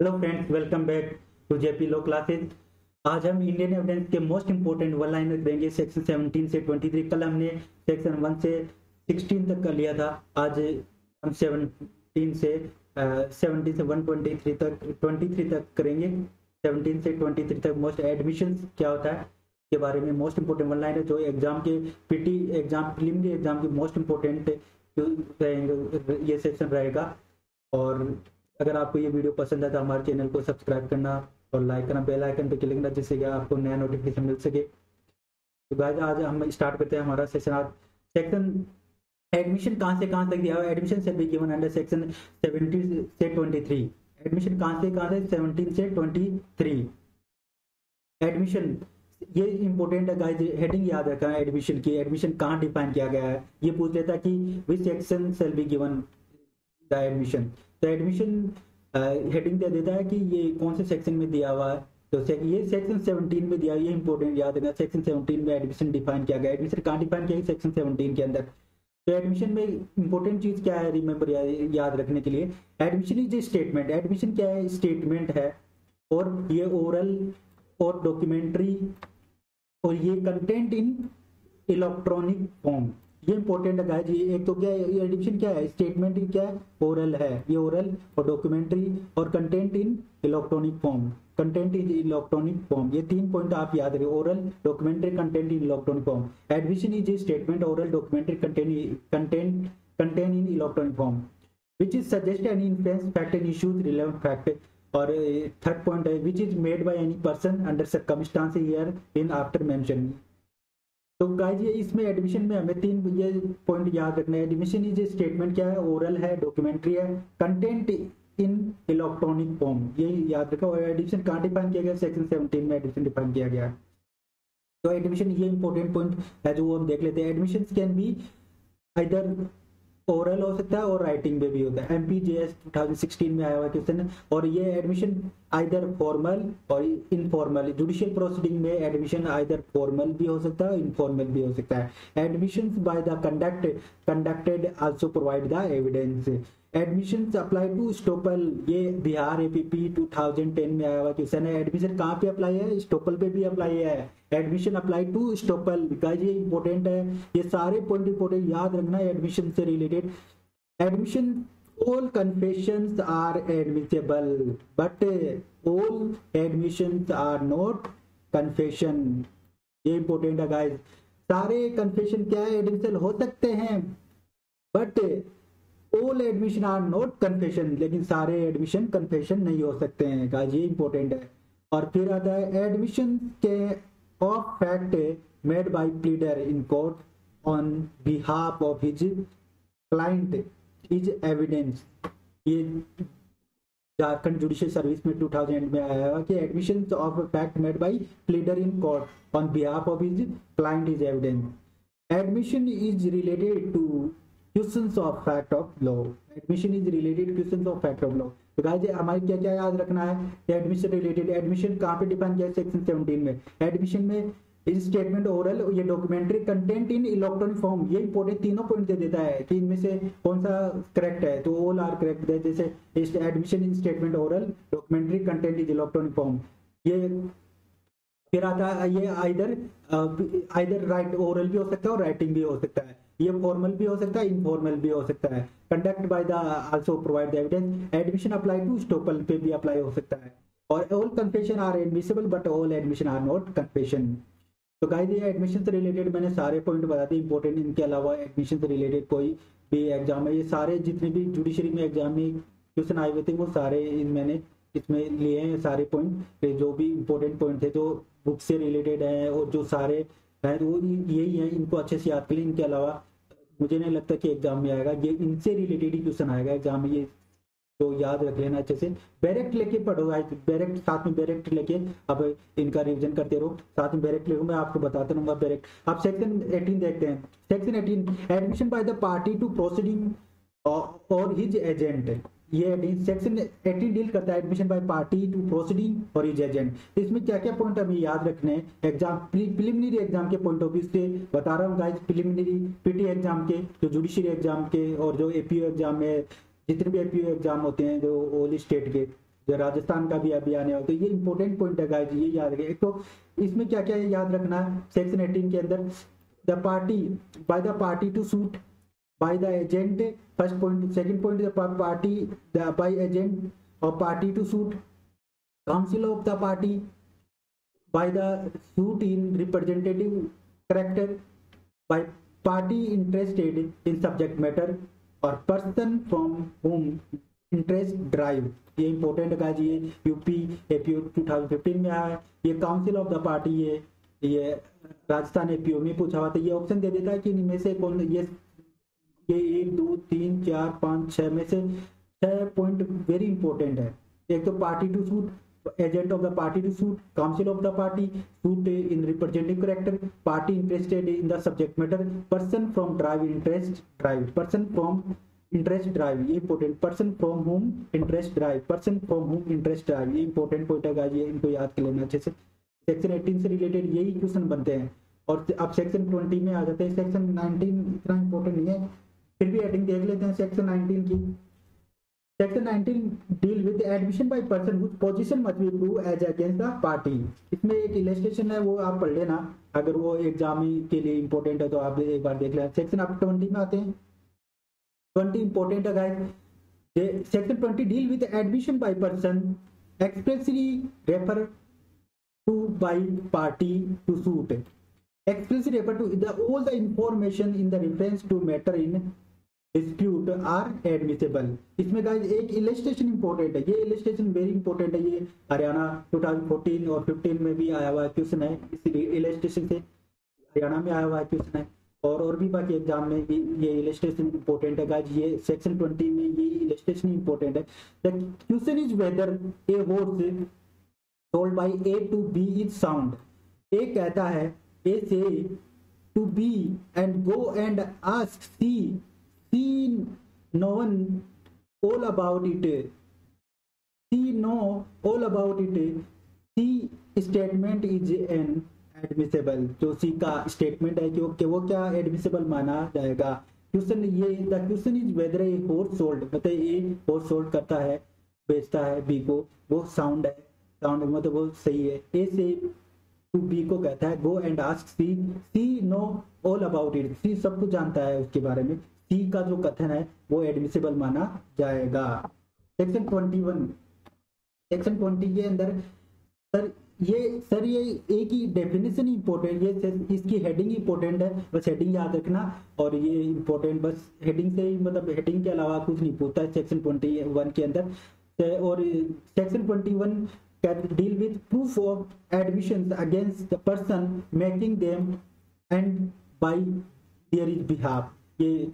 Hello friends, welcome back to JP law classes. आज हम Indian evidence के most important one liner देंगे section 17 से 23। कल हमने सेक्शन 1 से 16 तक कर लिया था। आज हम 17 से 17 से 123 तक 23 तक करेंगे। 17 से 23 तक मोस्ट एडमिशन क्या होता है के बारे में मोस्ट इंपोर्टेंट वन लाइनर जो एग्जाम के पीटी एग्जाम प्रीलिमिनरी एग्जाम के मोस्ट इंपोर्टेंट ये सेक्शन रहेगा। और अगर आपको ये वीडियो पसंद है तो हमारे चैनल को सब्सक्राइब करना और लाइक करना, बेल आइकन पे क्लिक करना, जिससे कि आपको नया नोटिफिकेशन मिल सके। तो गाइस आज हम स्टार्ट करते हैं हमारा सेशन। आज सेक्शन एडमिशन कहाँ तक दिया हुआ है। एडमिशन से बी गिवन अंडर सेक्शन 17 से 23। एडमिशन कहाँ से 17 से 23 एडमिशन। ये इंपॉर्टेंट है गाइस, हेडिंग याद रखना एडमिशन की। एडमिशन कहाँ डिफाइन किया गया है, ये पूछ लेता कि which section shall be given the admission. तो एडमिशन हेडिंग दे देता है कि ये कौन से सेक्शन में दिया हुआ है। तो ये सेक्शन 17 में दिया, ये इंपॉर्टेंट याद रखना। सेक्शन 17 में एडमिशन डिफाइन किया गया। एडमिशन कहाँ डिफाइन किया गया, सेक्शन 17 के अंदर। तो एडमिशन में इंपॉर्टेंट चीज क्या है, रिमेंबर याद रखने के लिए, admission is a statement. Admission क्या है, स्टेटमेंट है। और ये ओरल और डॉक्यूमेंट्री और ये कंटेंट इन इलेक्ट्रॉनिक फॉर्म। ये इंपॉर्टेंट है गाइस। ये एक तो क्या है, एडिशन क्या है, स्टेटमेंट क्या है, ओरल है। ये ओरल और डॉक्यूमेंट्री और content in electronic form. Content in electronic form, ये 3 पॉइंट आप याद रखें, oral, documentary, content in electronic form. Admission is a statement, oral, documentary, content in electronic form which is suggest any influence fact and issues relevant fact. और third point है which is made by any person under circumstance here in after mention. तो guys ये इसमें admission में हमें 3 ये point याद रखना है। एडमिशन इज स्टेटमेंट क्या है, ओरल है, डॉक्यूमेंट्री है, कंटेंट इन इलेक्ट्रॉनिक फॉर्म, ये याद रखो। और एडमिशन कहाँ डिफाइन किया गया, सेक्शन 17 में एडमिशन डिफाइन किया गया। तो एडमिशन ये इंपॉर्टेंट पॉइंट है जो हम देख लेते हैं। Admission can be either oral हो सकता है और राइटिंग में भी होता है। MPJS 2016 में आया हुआ क्वेश्चन। और ये एडमिशन आइदर फॉर्मल और इनफॉर्मल, जुडिशियल प्रोसीडिंग में एडमिशन आइदर फॉर्मल भी हो सकता है, इनफॉर्मल भी हो सकता है। Admission by the conducted also provide the evidence. Admission apply to estoppel, ये बिहार APP 2010 में आया हुआ क्वेश्चन है। एडमिशन कहाँ पे अप्लाई है, स्टोपल पे भी अप्लाई है। Admission apply to estoppel, guys ये इंपॉर्टेंट है। ये सारे पॉइंट इंपॉर्टेंट याद रखना है एडमिशन से related. Admission all confessions are admissible but all admissions are not confession। ये इंपॉर्टेंट है गाइस। सारे कन्फेशन क्या है, एडमिशन हो सकते हैं, but all admission are not confession, लेकिन सारे एडमिशन कन्फेशन नहीं हो सकते हैं गाइस, ये इंपॉर्टेंट है। और फिर आता है एडमिशन के of fact made by pleader in court on behalf of his client is evidence. ये झारखंड जुडिशियल सर्विस में 2000 में आया है कि admission of fact made by pleader in court on behalf of his client is evidence. Admission is related two questions of fact of law. Admission is related questions of fact of law. तो guys हमारे क्या क्या याद रखना है, admission related. Admission कहाँ पे define किया है, सेक्शन 17 में। एडमिशन में इस स्टेटमेंट, ओरल, ये documentary, content in electronic form, ये इंपॉर्टेंट तीनों पॉइंट दे देता है कि इनमें से कौन सा करेक्ट है। तो ऑल आर करेक्ट है। जैसे admission in statement, oral, documentary, content in electronic form. ये फिर आता है ये आइदर राइट, ओरल भी हो सकता है और राइटिंग भी हो सकता है। ये फॉर्मल भी हो सकता है, इनफॉर्मल भी हो सकता है। Conduct by the also provide the evidence. Admission apply to estoppel पे भी अप्लाई हो सकता है। और all confession are admissible but all admission are not confession. तो गाइस ये एडमिशन से रिलेटेड मैंने सारे पॉइंट बता दिए इंपॉर्टेंट। इनके अलावा एडमिशन से रिलेटेड कोई भी एग्जाम है, ये सारे जितने भी जुडिशरी में एग्जाम में क्वेश्चन आए हुए थे वो सारे मैंने इसमें लिए हैं। सारे पॉइंट जो भी इंपॉर्टेंट पॉइंट थे जो बुक से रिलेटेड है और जो सारे हैं वो यही है, इनको अच्छे से याद कर लें। इनके अलावा मुझे नहीं लगता कि एग्जाम में आएगा, ये इनसे रिलेटेड ही क्वेश्चन आएगा एग्जाम में, ये तो याद रख लेना अच्छे से। डायरेक्ट लेके पढ़ो, डायरेक्ट साथ में डायरेक्ट लेके अब इनका रिवीजन करते रहो। साथ में डायरेक्ट लेके मैं आपको बताता रहूंगा डायरेक्ट। अब सेक्शन 18 देखते हैं। Section 18 admission by the party to proceeding or his agent. ये सेक्शन 18 डील करता है admission by party to proceeding or his agent. इसमें क्या क्या पॉइंट हमें याद रखने हैं, एग्जाम प्रिलिमिनरी एग्जाम के पॉइंट ऑफ व्यू से बता रहा हूँ गाइस। प्रिलिमिनरी पीटी एग्जाम के, जो जुडिशियरी एग्जाम के और जो APO एग्जाम में, जितने भी APO एग्जाम होते हैं जो ऑल स्टेट के, जो राजस्थान का भी अभी आने वाला, तो ये इंपॉर्टेंट पॉइंट है गाइस, ये याद रखें। एक तो इसमें क्या क्या याद रखना है सेक्शन 18 के अंदर, the party by the party to suit by the agent, first point. Second point the party by agent और party to suit, council of the party by the suit in representative character, by party interested in subject matter or person from whom interest drive। ये important का जी, UP APO 2015 में आया। ये council of the party, ये Rajasthan APO में पूछा हुआ था। ये ऑप्शन दे देता है कि इनमें से कौन, ये 1 2 3 4 5 6 में से 6 पॉइंट वेरी इंपॉर्टेंट है। एक तो party to suit, agent of the party to suit, council of the party, suit in representative character, party interested in the subject matter, person from drive interest drive, person from interest drive, ये important, person from whom interest drive, person from whom interest drive, ये important point है guys, ये इनको याद कर लेना अच्छे से। सेक्शन 18 से रिलेटेड यही क्वेश्चन बनते हैं। और अब सेक्शन 20 में आ जाते हैं। सेक्शन 19 इतना इंपॉर्टेंट नहीं है, फिर भी हेडिंग देख लेते हैं सेक्शन 19 की। Section 19 deal with admission by person whose position must be prove as against the party. इसमें एक इलस्ट्रेशन है, वो आप पढ़ लेना, अगर वो एग्जाम के लिए इंपॉर्टेंट है तो आप एक बार देख लेना। सेक्शन आप 20 में आते हैं। 20 इंपॉर्टेंट है guys. Section 20 deal with admission by person expressly refer to by party to suit, expressly refer to the all the information in the reference to matter in dispute are admissible. इसमें guys एक illustration important है, ये illustration very important है। ये हरियाणा 2014 और 15 में भी आया हुआ क्वेश्चन है, इस इलस्ट्रेशन से हरियाणा में आया हुआ क्वेश्चन है, और भी बाकी एग्जाम में ये इलस्ट्रेशन इंपॉर्टेंट है गाइस। ये सेक्शन 20 में ये इलस्ट्रेशन इंपॉर्टेंट है। The question is whether a horse told by A to B is sound. A कहता है ए से to B and go and ask C know all about it, C statement is an admissible। जो C का statement है कि वो क्या admissible माना जाएगा। क्वेश्चन ये the question is whether a horse sold, मतलब ए हॉर्स सोल्ड करता है, बेचता है बी को, वो साउंड है, साउंड मतलब वो सही है। ए से टू बी को कहता है go and ask C know all about it, C सब कुछ जानता है उसके बारे में, सी का जो कथन है वो एडमिसिबल माना जाएगा। सेक्शन 21, सेक्शन 20 के अंदर सर ये एक ही डेफिनेशन इंपॉर्टेंट, ये इसकी हेडिंग इंपॉर्टेंट है, बस हेडिंग याद रखना। और ये इंपॉर्टेंट बस हेडिंग से ही, मतलब हेडिंग के अलावा कुछ नहीं पूछता है सेक्शन 21 के अंदर। और section 21 deal with proof of admission against the person making them and bye there is behalf. ये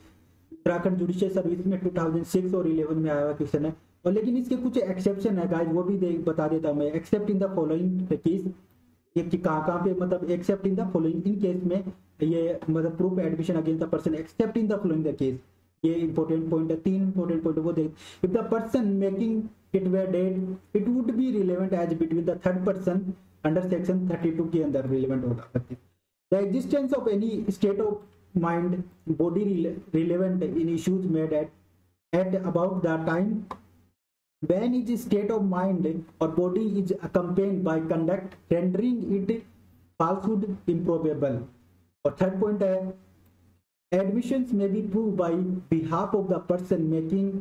उत्तराखंड जुडिशियल सर्विस में 2006 और 11 में आया हुआ क्वेश्चन है। और लेकिन इसके कुछ एक्सेप्शन है गाइस, वो भी बता देता हूं मैं। Except in the following case, ये कहां पे, मतलब except in the following in case में ये मतलब proof admission against the person except in the following the case, ये इंपॉर्टेंट पॉइंट है। 3 इंपॉर्टेंट पॉइंट वो देख। If the person making it were dead it would be relevant as between the third person under section 32 के अंदर relevant होगा। The existence of any state of mind body relevant in issues made at about the time when each state of mind or body is accompanied by conduct rendering it falsehood improbable। और third point है admissions may be proved by behalf of the person making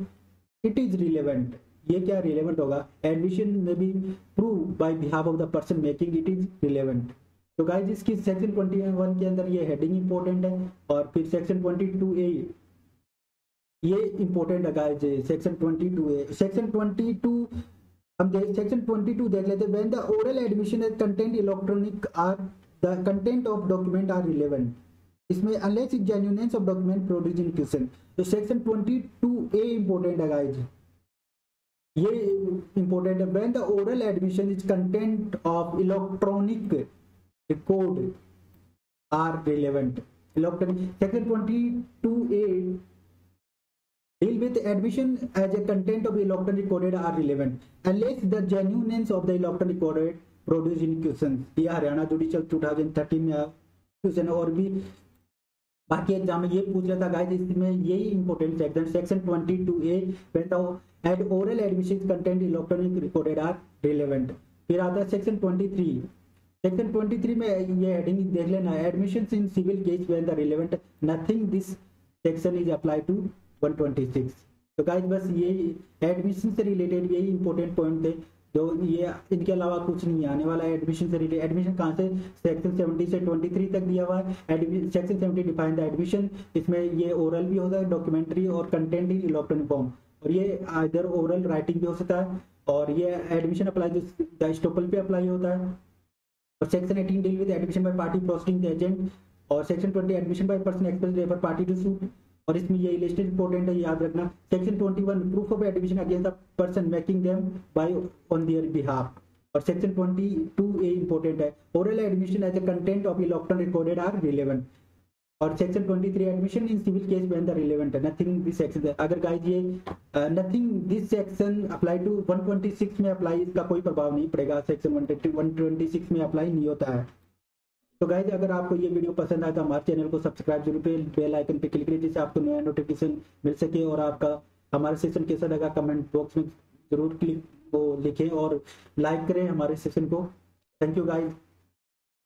it is relevant। ये क्या relevant होगा, admission may be proved by behalf of the person making it is relevant। तो guys इसकी section 21 के अंदर ये heading important है। और फिर सेक्शन 22A ये इंपॉर्टेंट है गाइस, सेक्शन 22A। सेक्शन 22 हम सेक्शन 22 देख लेते हैं। When the oral admission as content electronic are the content of document are relevant, इसमें unless genuineness of document produced in question. तो सेक्शन 22A इंपॉर्टेंट है guys, ये important है। When the oral admission is content of electronic record are relevant। Section 22A deal with admission as a content of electronic recorded are relevant unless the genuineness of the electronic recorded produced in questions। ये Haryana judicial 2013 में question. और भी बाकी exam में ये पूछ रहा था गाइस, इसमें यही important section 22A when the at oral admission content electronic recorded are relevant. फिर आता है सेक्शन 23। सेक्शन 23 में ये हेडिंग देख लेना, admissions in civil case when the relevant nothing this section is apply to 126। तो गाइस बस ये एडमिशन से रिलेटेड यही इंपॉर्टेंट पॉइंट थे, जो ये इनके अलावा कुछ नहीं आने वाला है एडमिशन से रिलेटेड। एडमिशन कहाँ से, सेक्शन 70 से 23 तक दिया हुआ है। सेक्शन 70 डिफाइन द एडमिशन, इसमें ये ओरल भी होता है, डॉक्यूमेंट्री और कंटेंट इन इलेक्ट्रॉनिक फॉर्म, और ये इधर ओरल राइटिंग भी हो सकता है। और ये एडमिशन अप्लाई स्टोपल पे अप्लाई होता है। और section 18 deal with admission by party proceeding agent, और section 20 admission by person express refer party to suit, और इसमें ये लिस्टेड इंपॉर्टेंट है, याद रखना। Section 21 proof of admission against the person making them by on their behalf. और section 22A important है, oral admission as a content of electronic recorded are relevant. और section 23 admission in civil case when the relevant है, nothing this section. अगर guys ये nothing this section apply to 126 में apply, इसका कोई प्रभाव नहीं पड़ेगा, सेक्शन 126 में अप्लाई नहीं होता है। तो गाइज अगर आपको ये वीडियो पसंद आए तो हमारे चैनल को सब्सक्राइब जरूर पे बेल आइकन पे क्लिक करिए, जिससे आपको नया नोटिफिकेशन मिल सके। और आपका हमारे सेशन कैसा लगा कमेंट बॉक्स में जरूर क्लिक वो लिखें, और लाइक करें हमारे सेशन को। Thank you guys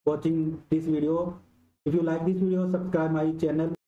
watching this video. If you like this video subscribe my channel.